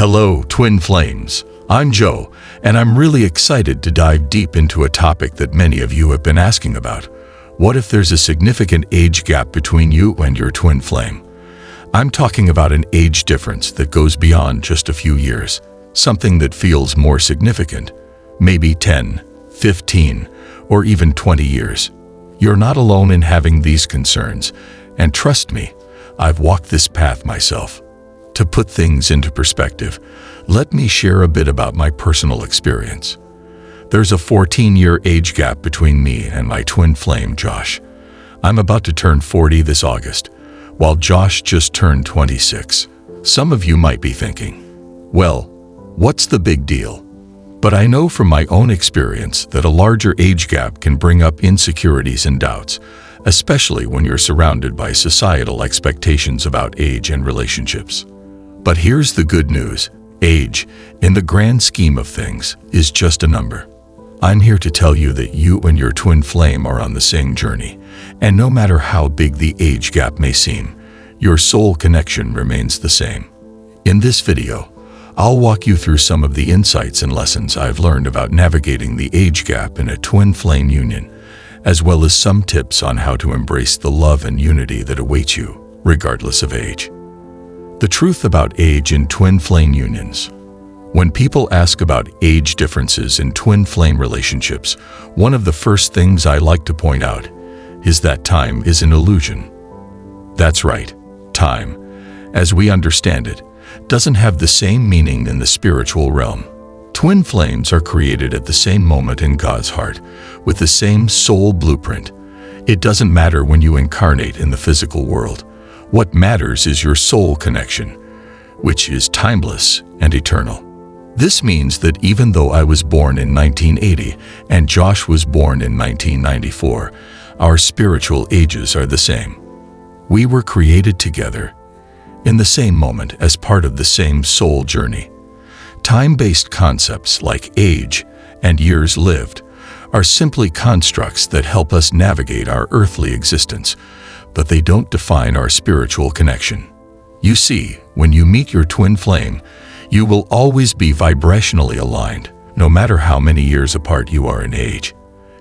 Hello, Twin Flames. I'm Joe, and I'm really excited to dive deep into a topic that many of you have been asking about. What if there's a significant age gap between you and your twin flame? I'm talking about an age difference that goes beyond just a few years, something that feels more significant, maybe 10, 15, or even 20 years. You're not alone in having these concerns, and trust me, I've walked this path myself. To put things into perspective, let me share a bit about my personal experience. There's a 14-year age gap between me and my twin flame, Josh. I'm about to turn 40 this August, while Josh just turned 26. Some of you might be thinking, well, what's the big deal? But I know from my own experience that a larger age gap can bring up insecurities and doubts, especially when you're surrounded by societal expectations about age and relationships. But here's the good news. Age, in the grand scheme of things, is just a number. I'm here to tell you that you and your twin flame are on the same journey, and no matter how big the age gap may seem, your soul connection remains the same. In this video, I'll walk you through some of the insights and lessons I've learned about navigating the age gap in a twin flame union, as well as some tips on how to embrace the love and unity that awaits you, regardless of age. The truth about age in twin flame unions. When people ask about age differences in twin flame relationships, one of the first things I like to point out is that time is an illusion. That's right, time, as we understand it, doesn't have the same meaning in the spiritual realm. Twin flames are created at the same moment in God's heart, with the same soul blueprint. It doesn't matter when you incarnate in the physical world. What matters is your soul connection, which is timeless and eternal. This means that even though I was born in 1980 and Josh was born in 1994, our spiritual ages are the same. We were created together in the same moment as part of the same soul journey. Time-based concepts like age and years lived are simply constructs that help us navigate our earthly existence, but they don't define our spiritual connection. You see, when you meet your twin flame, you will always be vibrationally aligned, no matter how many years apart you are in age.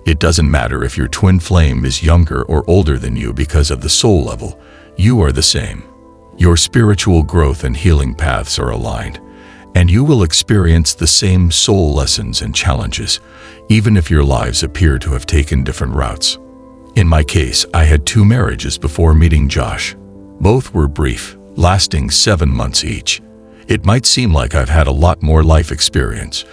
It doesn't matter if your twin flame is younger or older than you because of the soul level, you are the same. Your spiritual growth and healing paths are aligned, and you will experience the same soul lessons and challenges, even if your lives appear to have taken different routes. In my case, I had 2 marriages before meeting Josh. Both were brief, lasting 7 months each. It might seem like I've had a lot more life experience,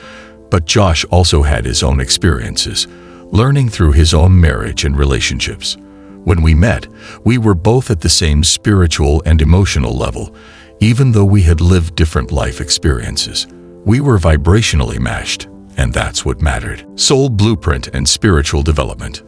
but Josh also had his own experiences, learning through his own marriage and relationships. When we met, we were both at the same spiritual and emotional level, even though we had lived different life experiences. We were vibrationally matched, and that's what mattered. Soul blueprint and spiritual development.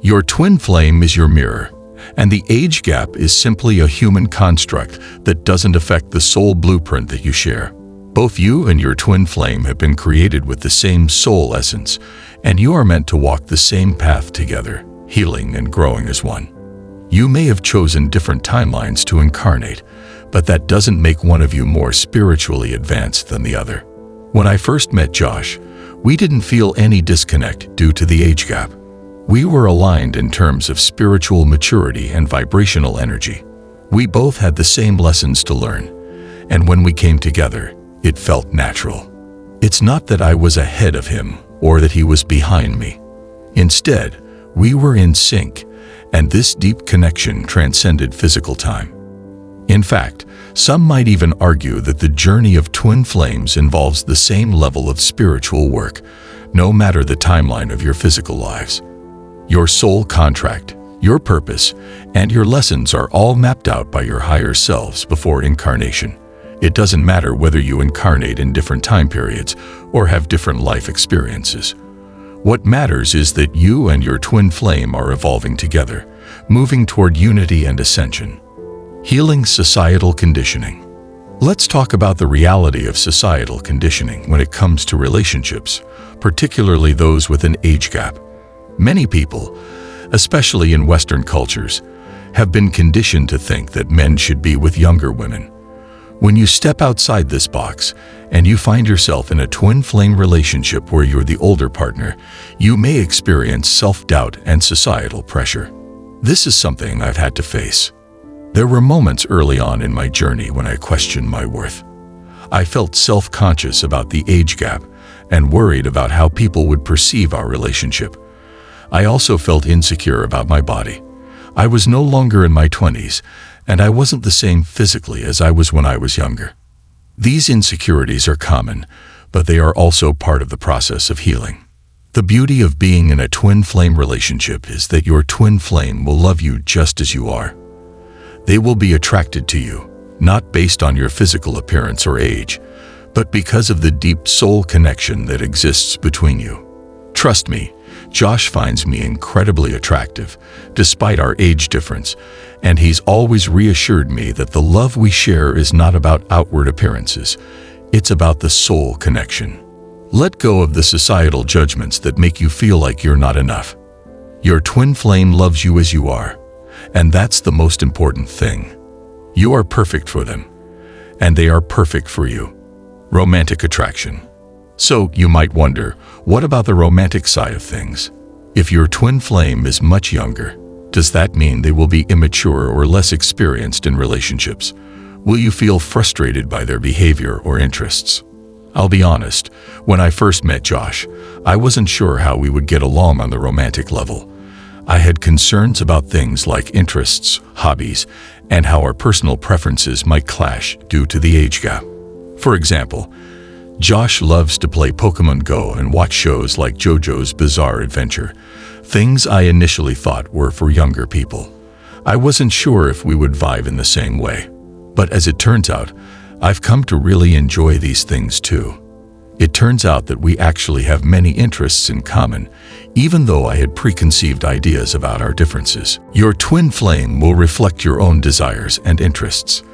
Your twin flame is your mirror, and the age gap is simply a human construct that doesn't affect the soul blueprint that you share. Both you and your twin flame have been created with the same soul essence, and you are meant to walk the same path together, healing and growing as one. You may have chosen different timelines to incarnate, but that doesn't make one of you more spiritually advanced than the other. When I first met Josh, we didn't feel any disconnect due to the age gap. We were aligned in terms of spiritual maturity and vibrational energy. We both had the same lessons to learn, and when we came together, it felt natural. It's not that I was ahead of him or that he was behind me. Instead, we were in sync, and this deep connection transcended physical time. In fact, some might even argue that the journey of twin flames involves the same level of spiritual work, no matter the timeline of your physical lives. Your soul contract, your purpose, and your lessons are all mapped out by your higher selves before incarnation. It doesn't matter whether you incarnate in different time periods or have different life experiences. What matters is that you and your twin flame are evolving together, moving toward unity and ascension. Healing societal conditioning. Let's talk about the reality of societal conditioning when it comes to relationships, particularly those with an age gap. Many people, especially in Western cultures, have been conditioned to think that men should be with younger women, When you step outside this box and you find yourself in a twin flame relationship where you're the older partner, you may experience self-doubt and societal pressure. This is something I've had to face. There were moments early on in my journey when I questioned my worth. I felt self-conscious about the age gap and worried about how people would perceive our relationship. I also felt insecure about my body. I was no longer in my 20s, and I wasn't the same physically as I was when I was younger. These insecurities are common, but they are also part of the process of healing. The beauty of being in a twin flame relationship is that your twin flame will love you just as you are. They will be attracted to you, not based on your physical appearance or age, but because of the deep soul connection that exists between you. Trust me, Josh finds me incredibly attractive, despite our age difference, and he's always reassured me that the love we share is not about outward appearances, it's about the soul connection. Let go of the societal judgments that make you feel like you're not enough. Your twin flame loves you as you are, and that's the most important thing. You are perfect for them, and they are perfect for you. Romantic attraction. So you might wonder, what about the romantic side of things? If your twin flame is much younger, does that mean they will be immature or less experienced in relationships? Will you feel frustrated by their behavior or interests? I'll be honest, when I first met Josh, I wasn't sure how we would get along on the romantic level. I had concerns about things like interests, hobbies, and how our personal preferences might clash due to the age gap. For example, Josh loves to play Pokemon Go and watch shows like JoJo's Bizarre Adventure, things I initially thought were for younger people. I wasn't sure if we would vibe in the same way, but as it turns out, I've come to really enjoy these things too. It turns out that we actually have many interests in common, even though I had preconceived ideas about our differences. Your twin flame will reflect your own desires and interests.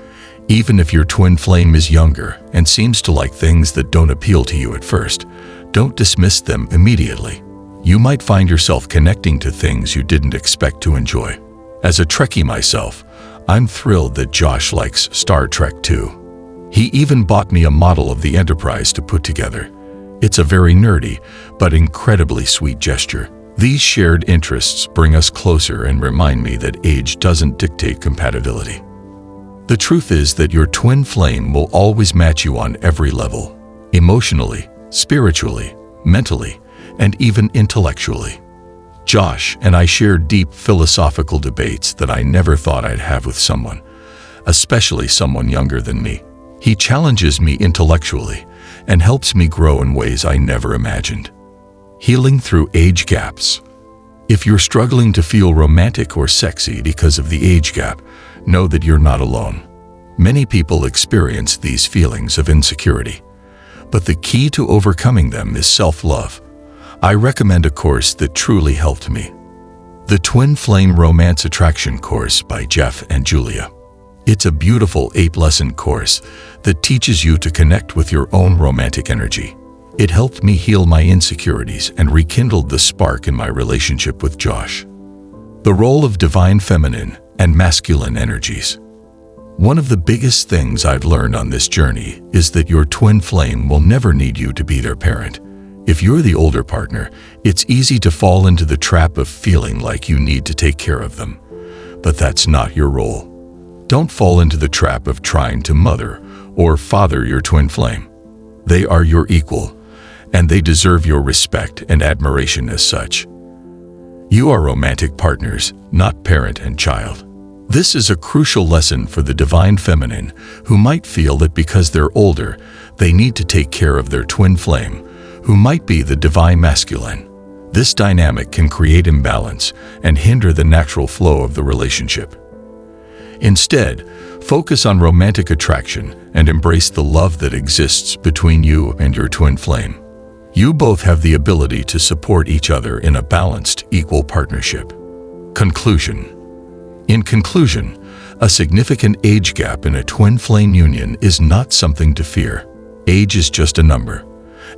Even if your twin flame is younger and seems to like things that don't appeal to you at first, don't dismiss them immediately. You might find yourself connecting to things you didn't expect to enjoy. As a Trekkie myself, I'm thrilled that Josh likes Star Trek too. He even bought me a model of the Enterprise to put together. It's a very nerdy, but incredibly sweet gesture. These shared interests bring us closer and remind me that age doesn't dictate compatibility. The truth is that your twin flame will always match you on every level, emotionally, spiritually, mentally, and even intellectually. Josh and I share deep philosophical debates that I never thought I'd have with someone, especially someone younger than me. He challenges me intellectually and helps me grow in ways I never imagined. Healing through age gaps. If you're struggling to feel romantic or sexy because of the age gap, know that you're not alone. Many people experience these feelings of insecurity, but the key to overcoming them is self-love. I recommend a course that truly helped me. The Twin Flame Romance Attraction course by Jeff and Julia. It's a beautiful 8-lesson course that teaches you to connect with your own romantic energy. It helped me heal my insecurities and rekindled the spark in my relationship with Josh. The role of divine feminine and masculine energies. One of the biggest things I've learned on this journey is that your twin flame will never need you to be their parent. If you're the older partner, it's easy to fall into the trap of feeling like you need to take care of them. But that's not your role. Don't fall into the trap of trying to mother or father your twin flame. They are your equal, and they deserve your respect and admiration as such. You are romantic partners, not parent and child. This is a crucial lesson for the divine feminine who might feel that because they're older, they need to take care of their twin flame, who might be the divine masculine. This dynamic can create imbalance and hinder the natural flow of the relationship. Instead, focus on romantic attraction and embrace the love that exists between you and your twin flame. You both have the ability to support each other in a balanced, equal partnership. Conclusion. In conclusion, a significant age gap in a twin flame union is not something to fear. Age is just a number,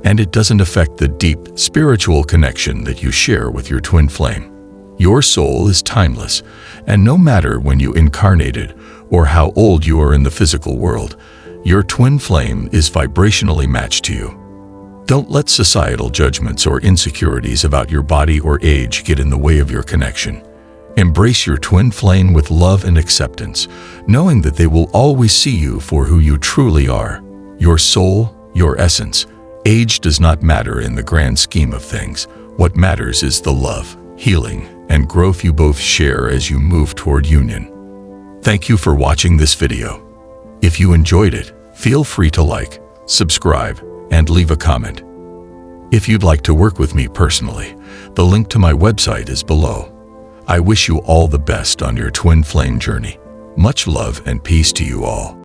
and it doesn't affect the deep spiritual connection that you share with your twin flame. Your soul is timeless, and no matter when you incarnated or how old you are in the physical world, Your twin flame is vibrationally matched to you. Don't let societal judgments or insecurities about your body or age get in the way of your connection. Embrace your twin flame with love and acceptance, knowing that they will always see you for who you truly are, your soul, your essence. Age does not matter in the grand scheme of things. What matters is the love, healing, and growth you both share as you move toward union. Thank you for watching this video. If you enjoyed it, feel free to like, subscribe, and leave a comment. If you'd like to work with me personally, the link to my website is below. I wish you all the best on your twin flame journey. Much love and peace to you all.